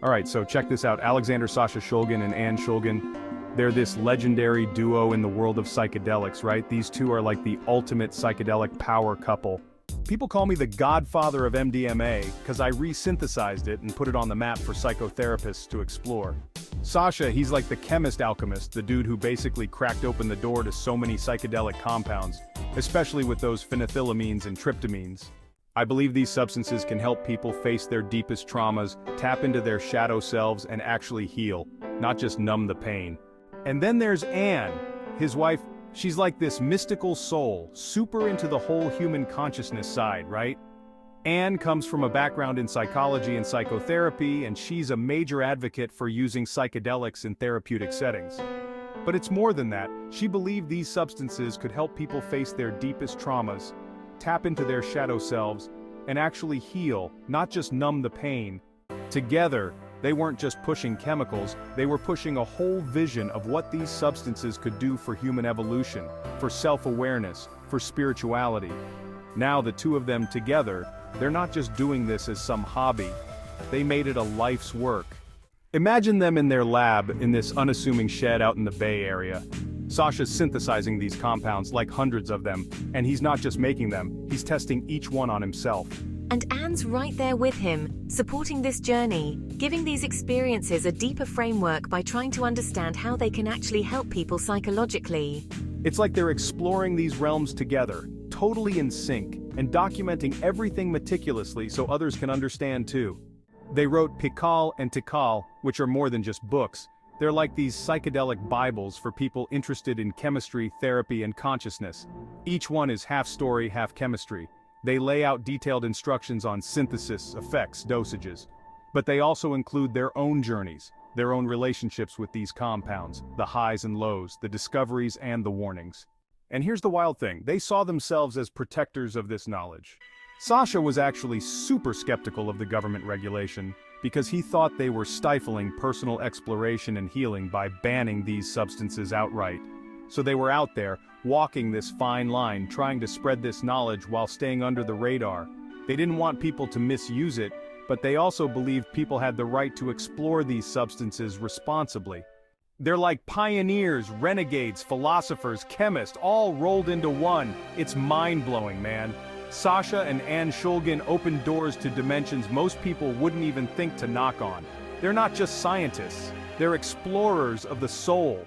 Alright, so check this out. Alexander Sasha Shulgin and Anne Shulgin, they're this legendary duo in the world of psychedelics, right? These two are like the ultimate psychedelic power couple. People call me the godfather of MDMA because I resynthesized it and put it on the map for psychotherapists to explore. Sasha, he's like the chemist alchemist, the dude who basically cracked open the door to so many psychedelic compounds, especially with those phenethylamines and tryptamines. I believe these substances can help people face their deepest traumas, tap into their shadow selves, and actually heal, not just numb the pain. And then there's Anne, his wife. She's like this mystical soul, super into the whole human consciousness side, right? Anne comes from a background in psychology and psychotherapy, and she's a major advocate for using psychedelics in therapeutic settings. But it's more than that. She believed these substances could help people face their deepest traumas, tap into their shadow selves, and actually heal, not just numb the pain. Together, they weren't just pushing chemicals, they were pushing a whole vision of what these substances could do for human evolution, for self-awareness, for spirituality. Now the two of them together, they're not just doing this as some hobby. They made it a life's work. Imagine them in their lab in this unassuming shed out in the Bay Area. Sasha's synthesizing these compounds, like hundreds of them, and he's not just making them, he's testing each one on himself. And Anne's right there with him, supporting this journey, giving these experiences a deeper framework by trying to understand how they can actually help people psychologically. It's like they're exploring these realms together, totally in sync, and documenting everything meticulously so others can understand too. They wrote Pikal and Tikal, which are more than just books. They're like these psychedelic Bibles for people interested in chemistry, therapy, and consciousness. Each one is half story, half chemistry. They lay out detailed instructions on synthesis, effects, dosages. But they also include their own journeys, their own relationships with these compounds, the highs and lows, the discoveries and the warnings. And here's the wild thing, they saw themselves as protectors of this knowledge. Sasha was actually super skeptical of the government regulation, because he thought they were stifling personal exploration and healing by banning these substances outright. So they were out there, walking this fine line, trying to spread this knowledge while staying under the radar. They didn't want people to misuse it, but they also believed people had the right to explore these substances responsibly. They're like pioneers, renegades, philosophers, chemists, all rolled into one. It's mind-blowing, man. Sasha and Anne Shulgin opened doors to dimensions most people wouldn't even think to knock on. They're not just scientists, they're explorers of the soul.